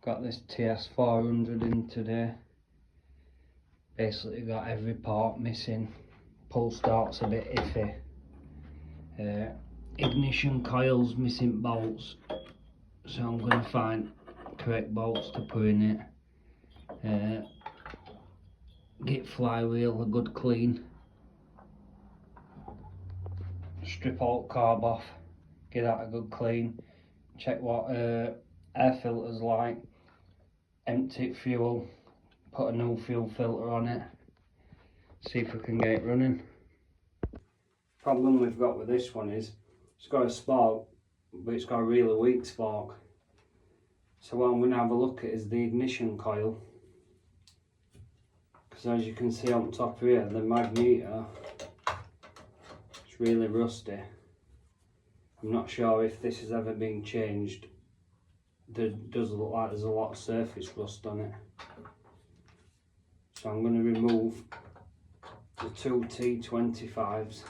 Got this TS400 in today. Basically got every part missing. Pull start's a bit iffy. Ignition coils missing bolts. So I'm going to find correct bolts to put in it. Get flywheel a good clean. Strip all carb off. Get that a good clean. Check what air filter's like. Empty fuel. Put a new fuel filter on it. See if we can get it running. Problem we've got with this one is it's got a spark, but it's got a really weak spark. So what I'm going to have a look at is the ignition coil. Because as you can see on top here, the magneto is really rusty. I'm not sure if this has ever been changed. It does look like there's a lot of surface rust on it. So I'm going to remove the two T25s.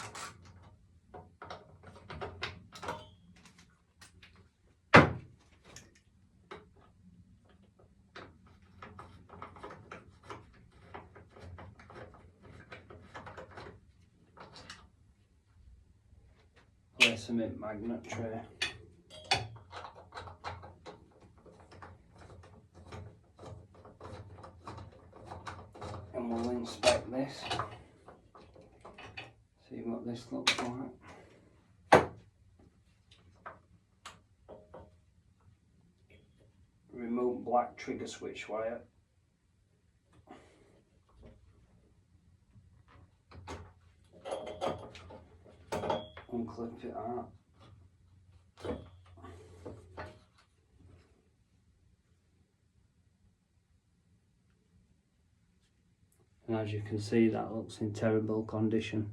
Place them in magnet tray. And we'll inspect this. See what this looks like. Remove black trigger switch wire. Unclip it out. And as you can see, that looks in terrible condition.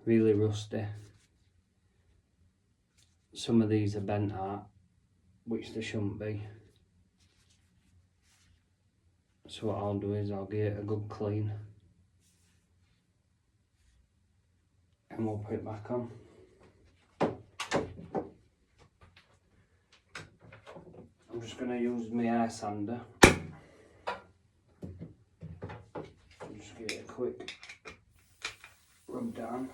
Really rusty. Some of these are bent out, which they shouldn't be. So what I'll do is I'll give it a good clean. And we'll put it back on. I'm just going to use my air sander. Just give it a quick rub down.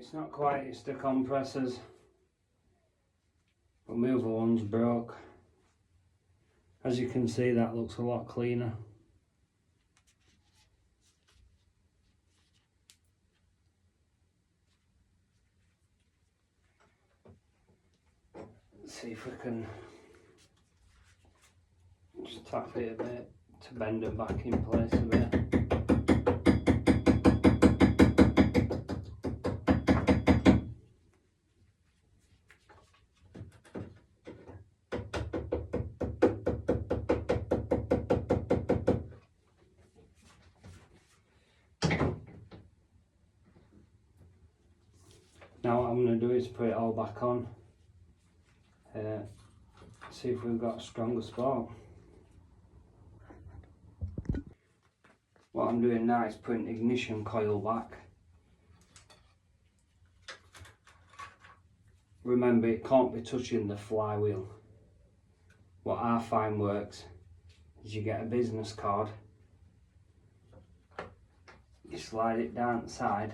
it's not quite, it's the compressors. But my other one's broke. As you can see, that looks a lot cleaner. Let's see if we can just tap it a bit to bend it back in place a bit. Now what I'm going to do is put it all back on, see if we've got a stronger spark. What I'm doing now is putting the ignition coil back. Remember, it can't be touching the flywheel. What I find works is you get a business card, you slide it down the side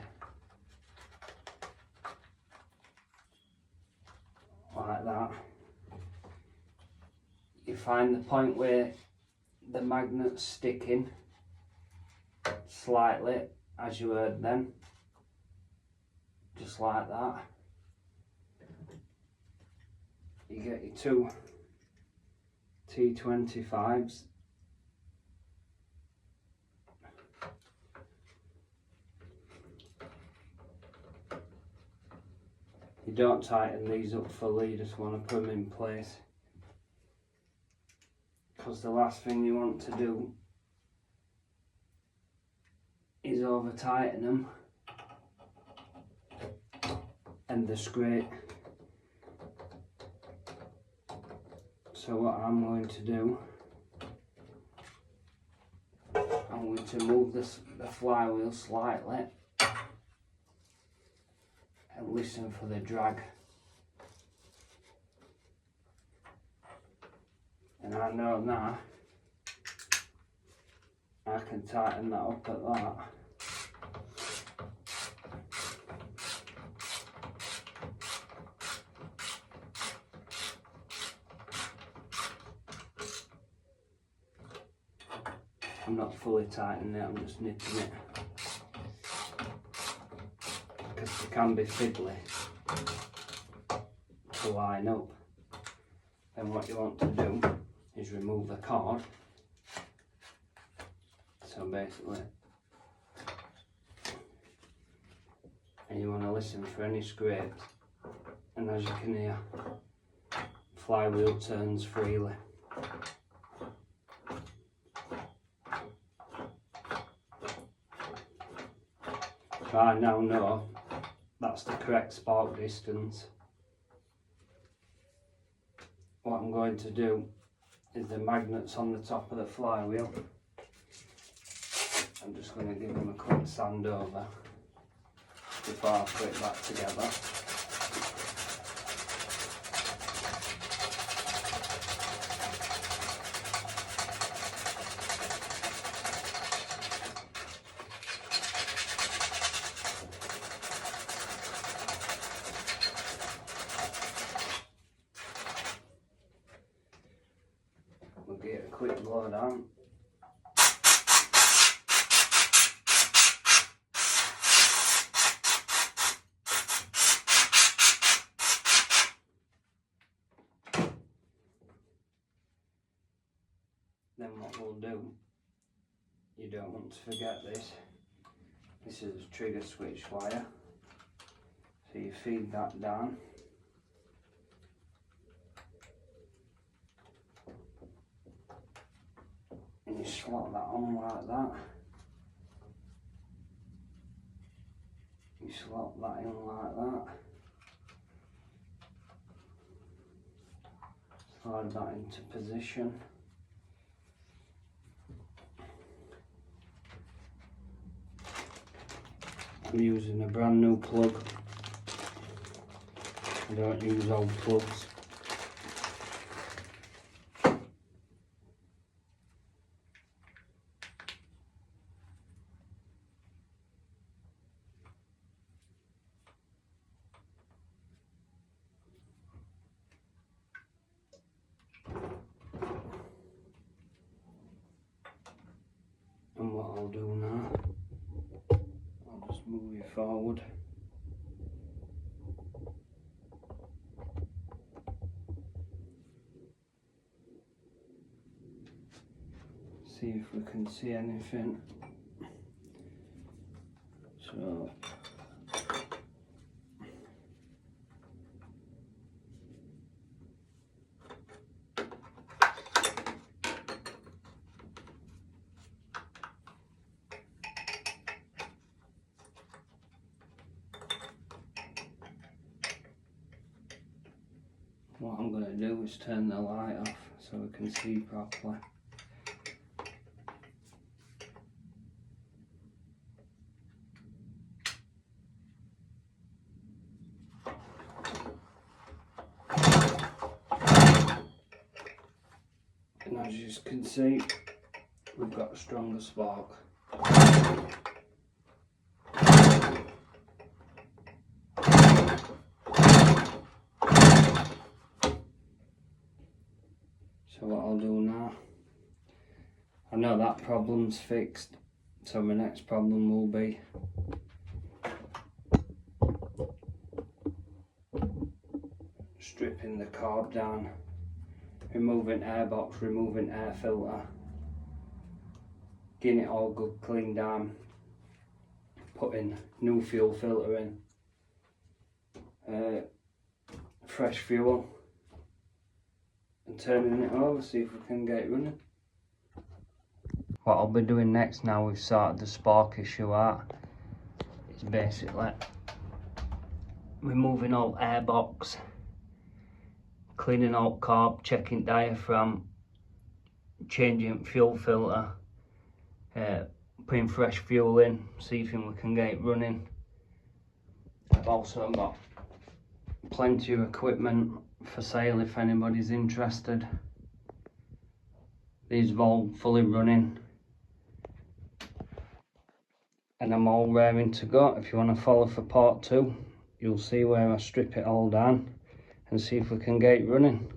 like that. You find the point where the magnet's sticking slightly, as you heard then, just like that. You get your two T25s. You don't tighten these up fully, you just want to put them in place, because the last thing you want to do is over tighten them and they scrape. So what I'm going to do, I'm going to move the flywheel slightly and listen for the drag. And I know now I can tighten that up at that. I'm not fully tightening it, I'm just nipping it, because it can be fiddly to line up. Then what you want to do is remove the cord. So basically, and you want to listen for any scrapes, and as you can hear, flywheel turns freely. So I now know that's the correct spark distance. What I'm going to do is the magnets on the top of the flywheel, I'm just going to give them a quick sand over before I put it back together. We'll get a quick blow down. Then what we'll do, you don't want to forget this. This is a trigger switch wire. So you feed that down. And you slot that on like that. You slot that in like that. Slide that into position. I'm using a brand new plug. I don't use old plugs. And what I'll do now, I'll just move it forward. See if we can see anything. So what I'm going to do is turn the light off so we can see properly. And as you can see, we've got a stronger spark. So what I'll do now, I know that problem's fixed, so my next problem will be stripping the carb down, removing airbox, removing air filter, getting it all good cleaned down, putting new fuel filter in, fresh fuel, and turning it over, see if we can get it running. What I'll be doing next, now we've sorted the spark issue out, is basically removing all airbox, cleaning out carb, checking diaphragm, changing fuel filter, putting fresh fuel in, see if we can get it running. I've also got plenty of equipment for sale if anybody's interested. These are all fully running and I'm all raring to go. If you want to follow for part 2, you'll see where I strip it all down and see if we can get it running.